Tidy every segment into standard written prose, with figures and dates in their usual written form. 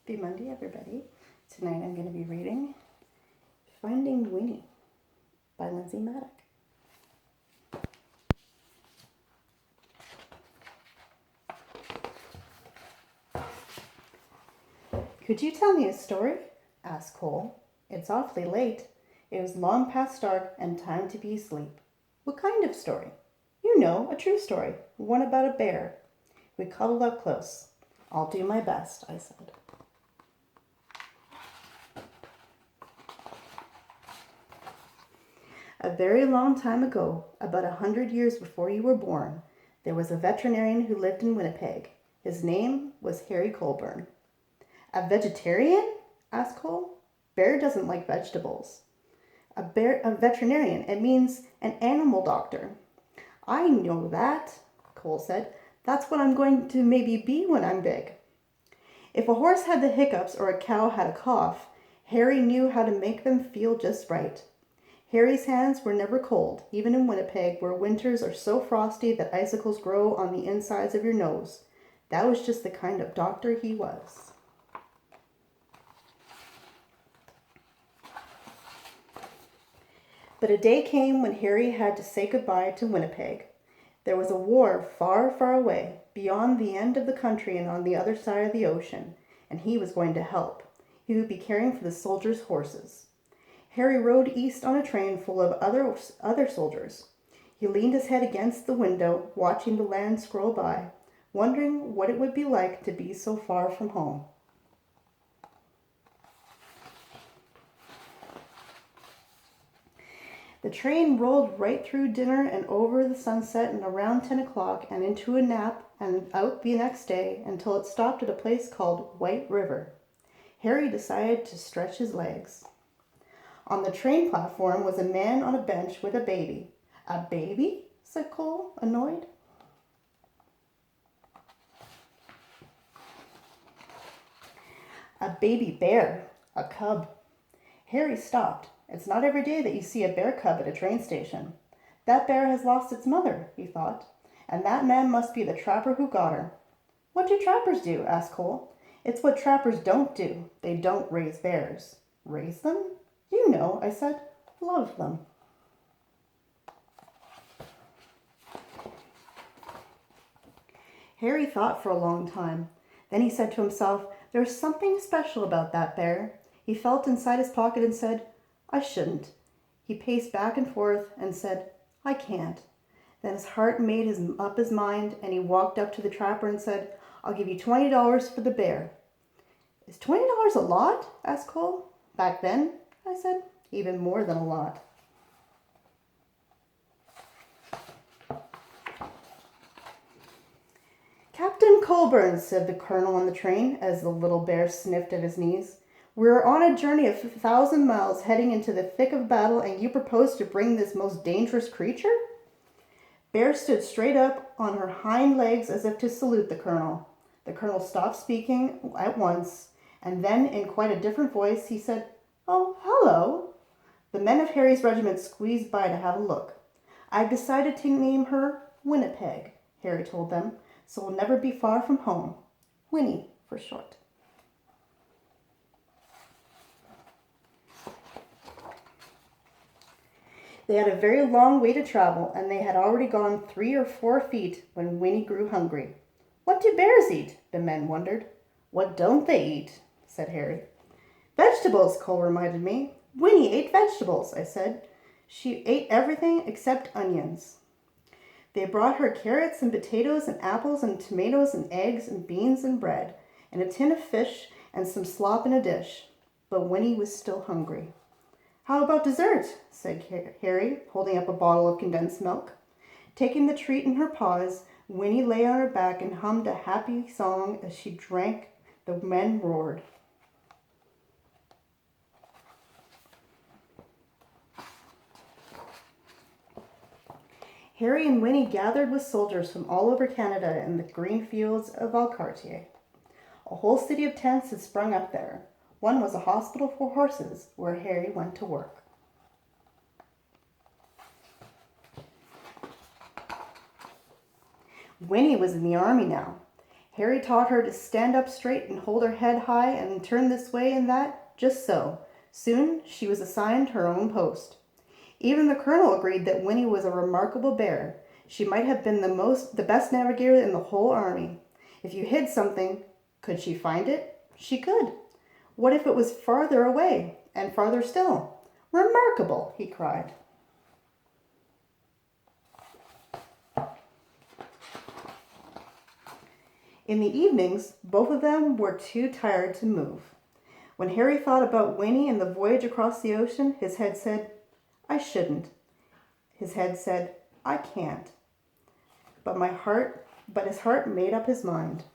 Happy Monday, everybody. Tonight I'm going to be reading Finding Winnie by Lindsay Mattick. Could you tell me a story? Asked Cole. It's awfully late. It was long past dark and time to be asleep. What kind of story? You know, a true story. One about a bear. We cuddled up close. I'll do my best, I said. A very long time ago, about 100 years before you were born, there was a veterinarian who lived in Winnipeg. His name was Harry Colburn. A vegetarian? Asked Cole. Bear doesn't like vegetables. A veterinarian, it means an animal doctor. I know that, Cole said. That's what I'm going to maybe be when I'm big. If a horse had the hiccups or a cow had a cough, Harry knew how to make them feel just right. Harry's hands were never cold, even in Winnipeg, where winters are so frosty that icicles grow on the insides of your nose. That was just the kind of doctor he was. But a day came when Harry had to say goodbye to Winnipeg. There was a war far, far away, beyond the end of the country and on the other side of the ocean, and he was going to help. He would be caring for the soldiers' horses. Harry rode east on a train full of other soldiers. He leaned his head against the window, watching the land scroll by, wondering what it would be like to be so far from home. The train rolled right through dinner and over the sunset and around 10 o'clock and into a nap and out the next day until it stopped at a place called White River. Harry decided to stretch his legs. On the train platform was a man on a bench with a baby. A baby? Said Cole, annoyed. A baby bear, a cub. Harry stopped. It's not every day that you see a bear cub at a train station. That bear has lost its mother, he thought, and that man must be the trapper who got her. What do trappers do? Asked Cole. It's what trappers don't do. They don't raise bears. Raise them? You know, I said. Love them. Harry thought for a long time. Then he said to himself, there's something special about that bear. He felt inside his pocket and said, I shouldn't. He paced back and forth and said, I can't. Then his heart made up his mind, and he walked up to the trapper and said, I'll give you $20 for the bear. Is $20 a lot? Asked Cole. Back then, I said, even more than a lot. Captain Colburn, said the colonel on the train as the little bear sniffed at his knees. We're on a journey of 1,000 miles heading into the thick of battle, and you propose to bring this most dangerous creature? Bear stood straight up on her hind legs as if to salute the colonel. The colonel stopped speaking at once, and then in quite a different voice he said, Oh, hello. The men of Harry's regiment squeezed by to have a look. I've decided to name her Winnipeg, Harry told them, so we'll never be far from home. Winnie, for short. They had a very long way to travel, and they had already gone 3 or 4 feet when Winnie grew hungry. What do bears eat? The men wondered. What don't they eat? Said Harry. Vegetables, Cole reminded me. Winnie ate vegetables, I said. She ate everything except onions. They brought her carrots and potatoes and apples and tomatoes and eggs and beans and bread and a tin of fish and some slop in a dish. But Winnie was still hungry. How about dessert? Said Harry, holding up a bottle of condensed milk. Taking the treat in her paws, Winnie lay on her back and hummed a happy song as she drank. The men roared. Harry and Winnie gathered with soldiers from all over Canada in the green fields of Valcartier. A whole city of tents had sprung up there. One was a hospital for horses, where Harry went to work. Winnie was in the army now. Harry taught her to stand up straight and hold her head high and turn this way and that, just so. Soon she was assigned her own post. Even the colonel agreed that Winnie was a remarkable bear. She might have been the best navigator in the whole army. If you hid something, could she find it? She could. What if it was farther away and farther still? Remarkable, he cried. In the evenings, both of them were too tired to move. When Harry thought about Winnie and the voyage across the ocean, his head said, I shouldn't. His head said, I can't. But his heart made up his mind.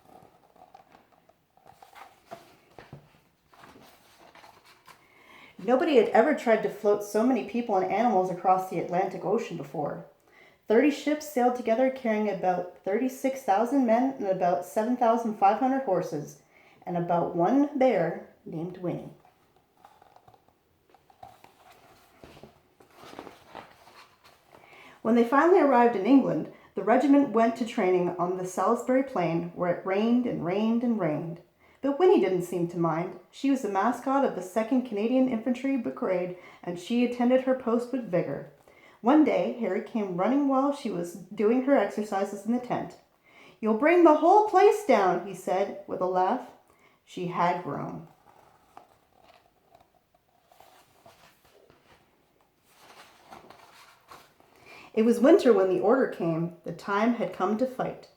Nobody had ever tried to float so many people and animals across the Atlantic Ocean before. 30 ships sailed together carrying about 36,000 men and about 7,500 horses, and about one bear named Winnie. When they finally arrived in England, the regiment went to training on the Salisbury Plain, where it rained and rained and rained. But Winnie didn't seem to mind. She was the mascot of the 2nd Canadian Infantry Brigade, and she attended her post with vigor. One day, Harry came running while she was doing her exercises in the tent. You'll bring the whole place down, he said, with a laugh. She had grown. It was winter when the order came. The time had come to fight.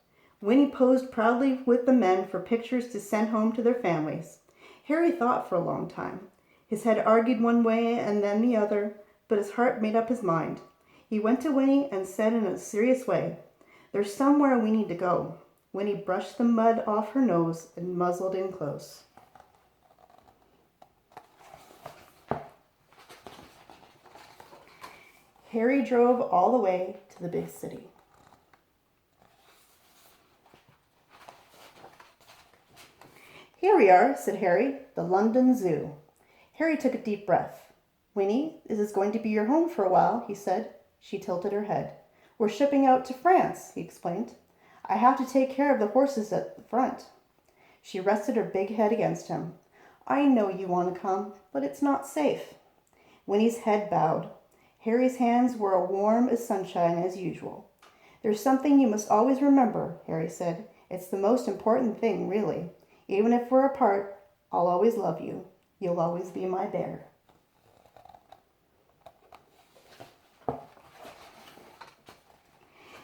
Winnie posed proudly with the men for pictures to send home to their families. Harry thought for a long time. His head argued one way and then the other, but his heart made up his mind. He went to Winnie and said in a serious way, There's somewhere we need to go. Winnie brushed the mud off her nose and muzzled in close. Harry drove all the way to the big city. Here we are, said Harry, the London Zoo. Harry took a deep breath. Winnie, this is going to be your home for a while, he said. She tilted her head. We're shipping out to France, he explained. I have to take care of the horses at the front. She rested her big head against him. I know you want to come, but it's not safe. Winnie's head bowed. Harry's hands were warm as sunshine as usual. There's something you must always remember, Harry said. It's the most important thing, really. Even if we're apart, I'll always love you. You'll always be my bear.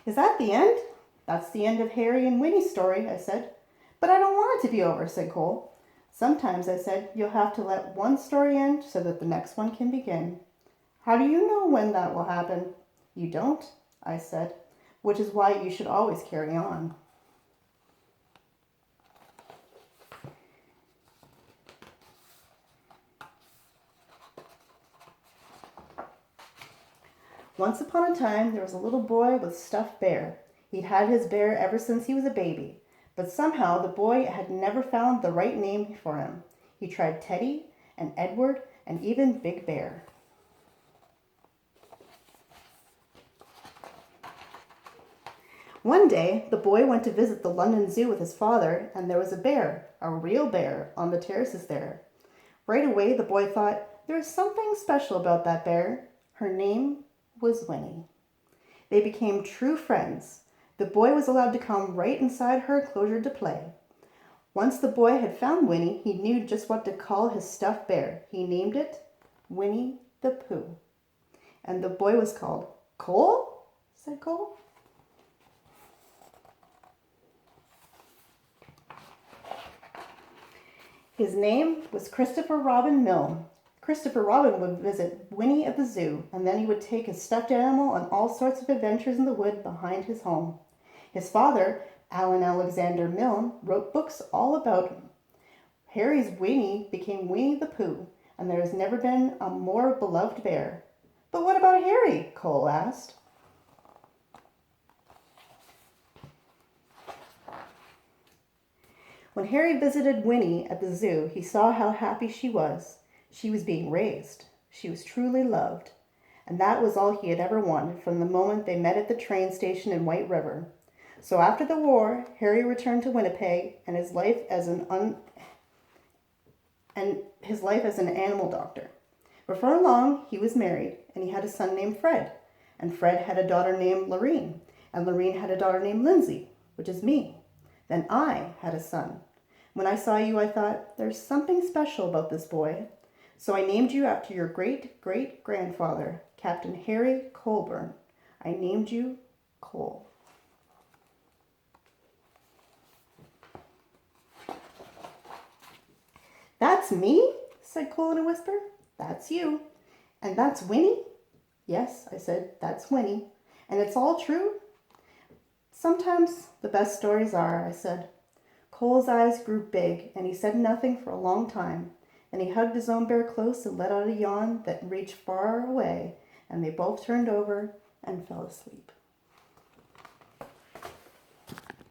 Is that the end? That's the end of Harry and Winnie's story, I said. But I don't want it to be over, said Cole. Sometimes, I said, you'll have to let one story end so that the next one can begin. How do you know when that will happen? You don't, I said, which is why you should always carry on. Once upon a time, there was a little boy with a stuffed bear. He'd had his bear ever since he was a baby, but somehow the boy had never found the right name for him. He tried Teddy and Edward and even Big Bear. One day, the boy went to visit the London Zoo with his father, and there was a real bear, on the terraces there. Right away, the boy thought, there's something special about that bear. Her name was Winnie. They became true friends. The boy was allowed to come right inside her enclosure to play. Once the boy had found Winnie, he knew just what to call his stuffed bear. He named it Winnie the Pooh. And the boy was called Cole, said Cole. His name was Christopher Robin Milne. Christopher Robin would visit Winnie at the zoo, and then he would take his stuffed animal on all sorts of adventures in the wood behind his home. His father, Alan Alexander Milne, wrote books all about him. Harry's Winnie became Winnie the Pooh, and there has never been a more beloved bear. But what about Harry? Cole asked. When Harry visited Winnie at the zoo, he saw how happy she was. She was being raised. She was truly loved. And that was all he had ever wanted from the moment they met at the train station in White River. So after the war, Harry returned to Winnipeg and his life as an animal doctor. Before long, he was married and he had a son named Fred. And Fred had a daughter named Lorene. And Lorene had a daughter named Lindsay, which is me. Then I had a son. When I saw you, I thought, there's something special about this boy. So I named you after your great-great-grandfather, Captain Harry Colburn. I named you Cole. That's me, said Cole in a whisper. That's you. And that's Winnie? Yes, I said, that's Winnie. And it's all true? Sometimes the best stories are, I said. Cole's eyes grew big, and he said nothing for a long time. Then he hugged his own bear close and let out a yawn that reached far away, and they both turned over and fell asleep.